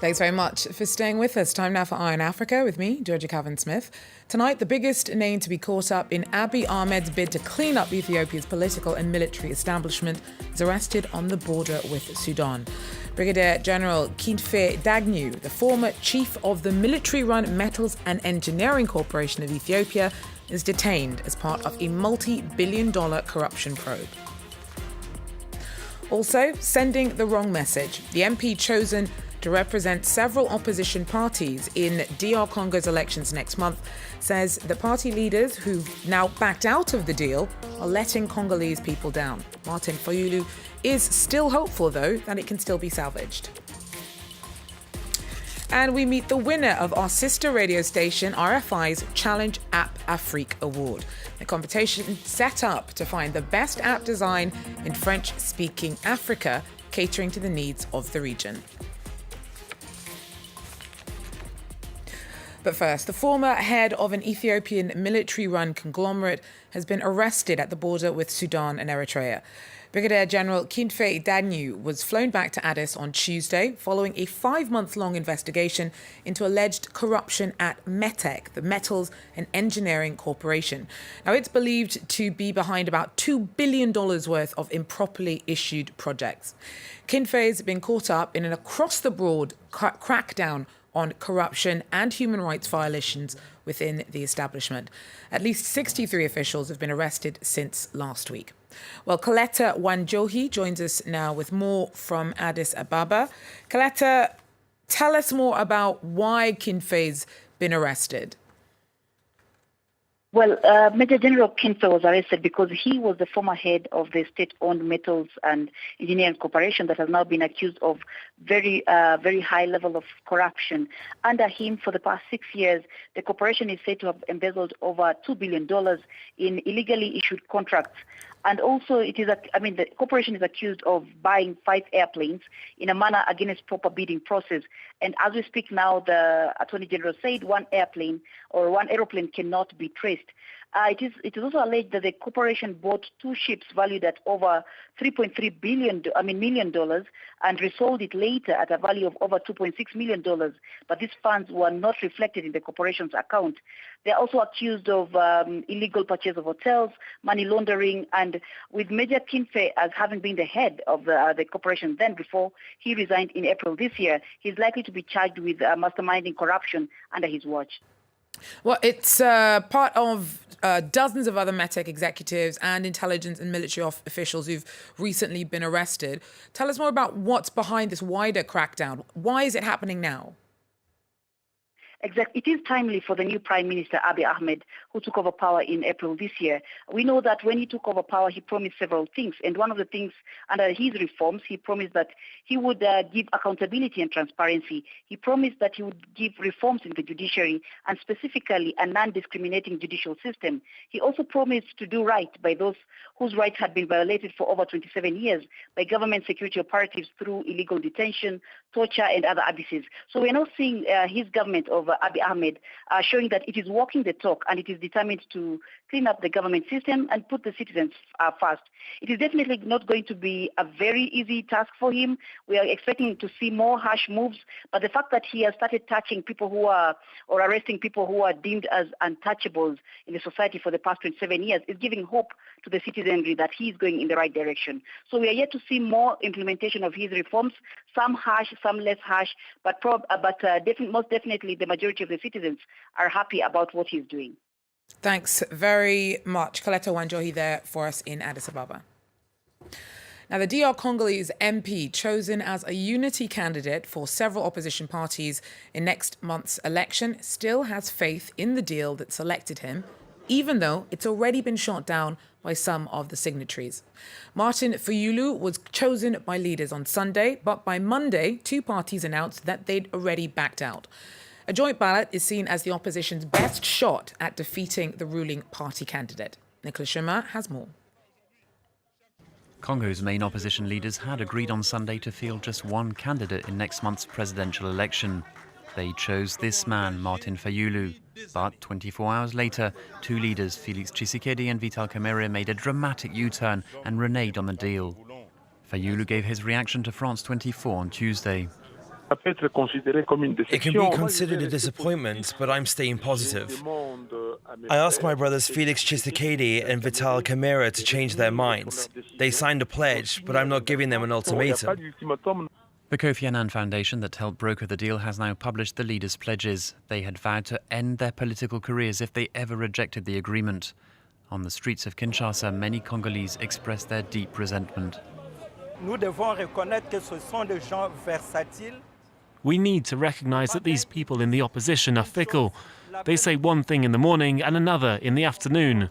Thanks very much for staying with us. Time now for Eye on Africa with me, Georgia Calvin-Smith. Tonight, the biggest name to be caught up in Abiy Ahmed's bid to clean up Ethiopia's political and military establishment is arrested on the border with Sudan. Brigadier General Kinfe Dagnew, the former chief of the military-run Metals and Engineering Corporation of Ethiopia, is detained as part of a multi-billion-dollar corruption probe. Also, sending the wrong message. The MP chosen to represent several opposition parties in DR Congo's elections next month says the party leaders who've now backed out of the deal are letting Congolese people down. Martin Fayulu is still hopeful, though, that it can still be salvaged. And we meet the winner of our sister radio station, RFI's Challenge App Afrique Award. The competition set up to find the best app design in French-speaking Africa, catering to the needs of the region. But first, the former head of an Ethiopian military-run conglomerate has been arrested at the border with Sudan and Eritrea. Brigadier General Kinfe Dagnew was flown back to Addis on Tuesday following a 5-month-long investigation into alleged corruption at METEC, the Metals and Engineering Corporation. Now, it's believed to be behind about $2 billion worth of improperly issued projects. Kinfe's been caught up in an across-the-board crackdown on corruption and human rights violations within the establishment. At least 63 officials have been arrested since last week. Well, Coletta Wanjohi joins us now with more from Addis Ababa. Coletta, tell us more about why Kinfe's been arrested. Well, Major General Kinfe was arrested because he was the former head of the state-owned Metals and Engineering Corporation that has now been accused of very high level of corruption. Under him, for the past 6 years, the corporation is said to have embezzled over $2 billion in illegally issued contracts. And also, the corporation is accused of buying 5 airplanes in a manner against proper bidding process. And as we speak now, the Attorney General said one airplane cannot be traced. It is also alleged that the corporation bought 2 ships valued at over $3.3 million and resold it later at a value of over $2.6 million. But these funds were not reflected in the corporation's account. They are also accused of illegal purchase of hotels, money laundering, and with Major Kinfe as having been the head of the corporation then before he resigned in April this year, he's likely to be charged with masterminding corruption under his watch. Well, it's part of dozens of other METEC executives and intelligence and military officials who've recently been arrested. Tell us more about what's behind this wider crackdown. Why is it happening now? Exactly. It is timely for the new Prime Minister, Abiy Ahmed, who took over power in April this year. We know that when he took over power, he promised several things. And one of the things under his reforms, he promised that he would give accountability and transparency. He promised that he would give reforms in the judiciary and specifically a non-discriminating judicial system. He also promised to do right by those whose rights had been violated for over 27 years by government security operatives through illegal detention, torture, and other abuses. So we're now seeing his government of Abiy Ahmed showing that it is walking the talk and it is determined to clean up the government system and put the citizens first. It is definitely not going to be a very easy task for him. We are expecting to see more harsh moves, but the fact that he has started touching people or arresting people who are deemed as untouchables in the society for the past 27 years is giving hope to the citizenry that he is going in the right direction. So we are yet to see more implementation of his reforms, some harsh, some less harsh, but most definitely the majority of the citizens are happy about what he's doing. Thanks very much. Coletta Wanjohi there for us in Addis Ababa. Now, the DR Congolese MP chosen as a unity candidate for several opposition parties in next month's election still has faith in the deal that selected him, even though it's already been shot down by some of the signatories. Martin Fayulu was chosen by leaders on Sunday, but by Monday, 2 parties announced that they'd already backed out. A joint ballot is seen as the opposition's best shot at defeating the ruling party candidate. Nicolas Chemin has more. Congo's main opposition leaders had agreed on Sunday to field just one candidate in next month's presidential election. They chose this man, Martin Fayulu. But 24 hours later, 2 leaders, Félix Tshisekedi and Vital Kamerhe, made a dramatic U-turn and reneged on the deal. Fayulu gave his reaction to France 24 on Tuesday. It can be considered a disappointment, but I'm staying positive. I asked my brothers Felix Tshisekedi and Vital Kamerhe to change their minds. They signed a pledge, but I'm not giving them an ultimatum. The Kofi Annan Foundation that helped broker the deal has now published the leaders' pledges. They had vowed to end their political careers if they ever rejected the agreement. On the streets of Kinshasa, many Congolese expressed their deep resentment. We need to recognize that these people in the opposition are fickle. They say one thing in the morning and another in the afternoon.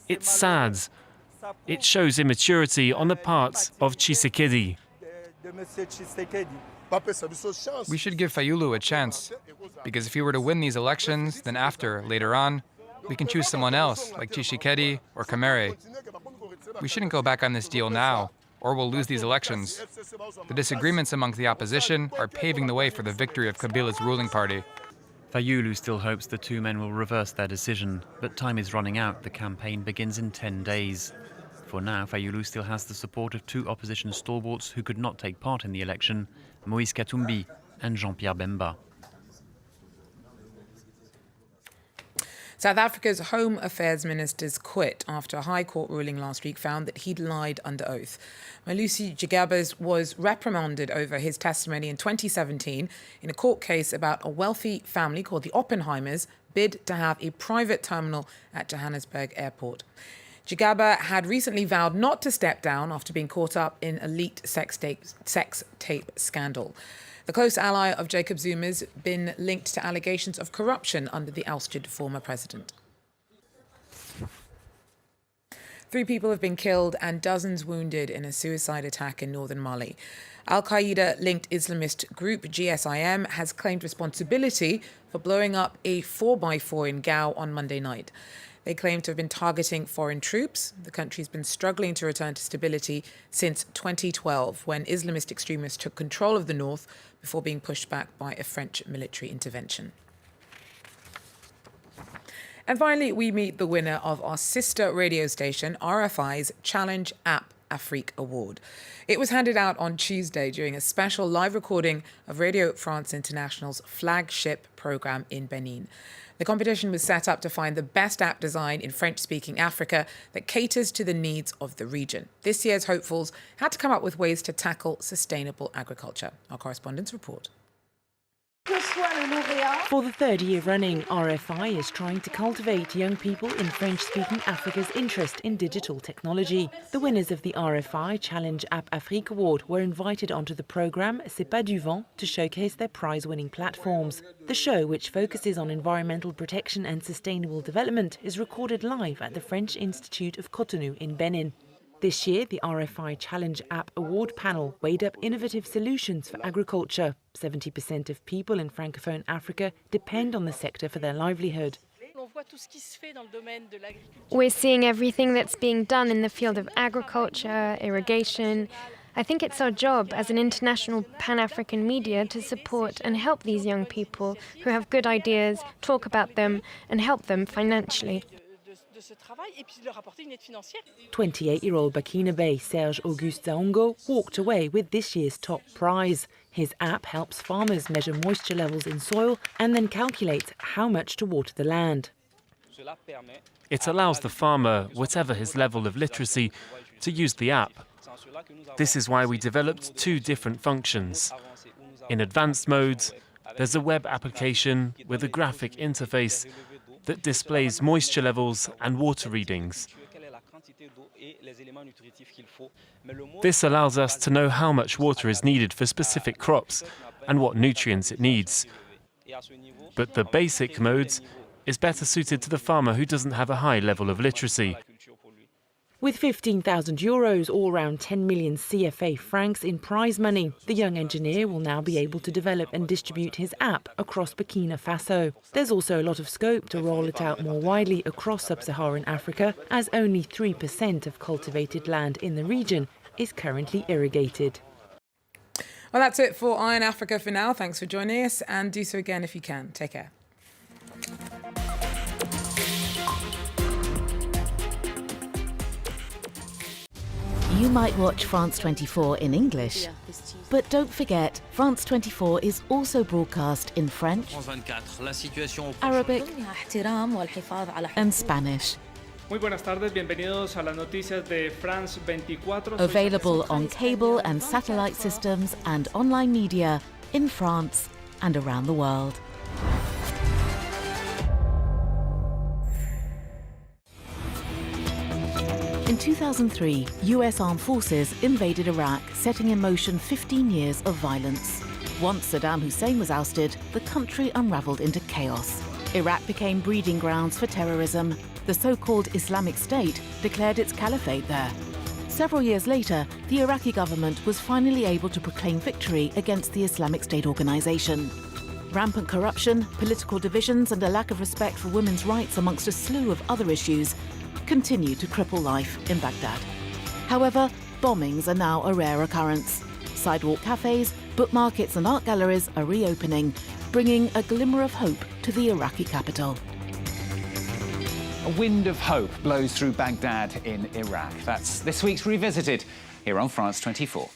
It's sad. It shows immaturity on the part of Tshisekedi. We should give Fayulu a chance, because if he were to win these elections, then later on, we can choose someone else, like Tshisekedi or Kamerhe. We shouldn't go back on this deal now, or we'll lose these elections. The disagreements among the opposition are paving the way for the victory of Kabila's ruling party. Fayulu still hopes the two men will reverse their decision, but time is running out. The campaign begins in 10 days. For now, Fayulu still has the support of two opposition stalwarts who could not take part in the election, Moïse Katumbi and Jean-Pierre Bemba. South Africa's Home Affairs ministers quit after a High Court ruling last week found that he'd lied under oath. Malusi Gigabas was reprimanded over his testimony in 2017 in a court case about a wealthy family called the Oppenheimers bid to have a private terminal at Johannesburg Airport. Gigaba had recently vowed not to step down after being caught up in a leaked sex tape scandal. The close ally of Jacob Zuma's been linked to allegations of corruption under the ousted former president. 3 people have been killed and dozens wounded in a suicide attack in northern Mali. Al-Qaeda-linked Islamist group GSIM has claimed responsibility for blowing up a 4x4 in Gao on Monday night. They claim to have been targeting foreign troops. The country's been struggling to return to stability since 2012, when Islamist extremists took control of the north before being pushed back by a French military intervention. And finally, we meet the winner of our sister radio station, RFI's Challenge App Afrique Award. It was handed out on Tuesday during a special live recording of Radio France International's flagship programme in Benin. The competition was set up to find the best app design in French-speaking Africa that caters to the needs of the region. This year's hopefuls had to come up with ways to tackle sustainable agriculture. Our correspondents report. For the third year running, RFI is trying to cultivate young people in French-speaking Africa's interest in digital technology. The winners of the RFI Challenge App Afrique Award were invited onto the programme C'est pas du vent to showcase their prize-winning platforms. The show, which focuses on environmental protection and sustainable development, is recorded live at the French Institute of Cotonou in Benin. This year, the RFI Challenge App Award panel weighed up innovative solutions for agriculture. 70% of people in Francophone Africa depend on the sector for their livelihood. We're seeing everything that's being done in the field of agriculture, irrigation. I think it's our job as an international Pan-African media to support and help these young people who have good ideas, talk about them and help them financially. 28-year-old Burkinabe Serge Auguste Zaongo walked away with this year's top prize. His app helps farmers measure moisture levels in soil and then calculate how much to water the land. It allows the farmer, whatever his level of literacy, to use the app. This is why we developed 2 different functions. In advanced modes, there's a web application with a graphic interface that displays moisture levels and water readings. This allows us to know how much water is needed for specific crops and what nutrients it needs. But the basic modes is better suited to the farmer who doesn't have a high level of literacy. With €15,000, all around 10 million CFA francs in prize money, the young engineer will now be able to develop and distribute his app across Burkina Faso. There's also a lot of scope to roll it out more widely across sub-Saharan Africa, as only 3% of cultivated land in the region is currently irrigated. Well, that's it for Iron Africa for now. Thanks for joining us, and do so again if you can. Take care. You might watch France 24 in English, but don't forget, France 24 is also broadcast in French, Arabic, and Spanish. Muy buenas tardes, bienvenidos a las noticias de France 24. Available on cable and satellite systems and online media in France and around the world. In 2003, US armed forces invaded Iraq, setting in motion 15 years of violence. Once Saddam Hussein was ousted, the country unraveled into chaos. Iraq became breeding grounds for terrorism. The so-called Islamic State declared its caliphate there. Several years later, the Iraqi government was finally able to proclaim victory against the Islamic State organization. Rampant corruption, political divisions, and a lack of respect for women's rights, amongst a slew of other issues, continue to cripple life in Baghdad. However, bombings are now a rare occurrence. Sidewalk cafes, book markets, and art galleries are reopening, bringing a glimmer of hope to the Iraqi capital. A wind of hope blows through Baghdad in Iraq. That's this week's Revisited here on France 24.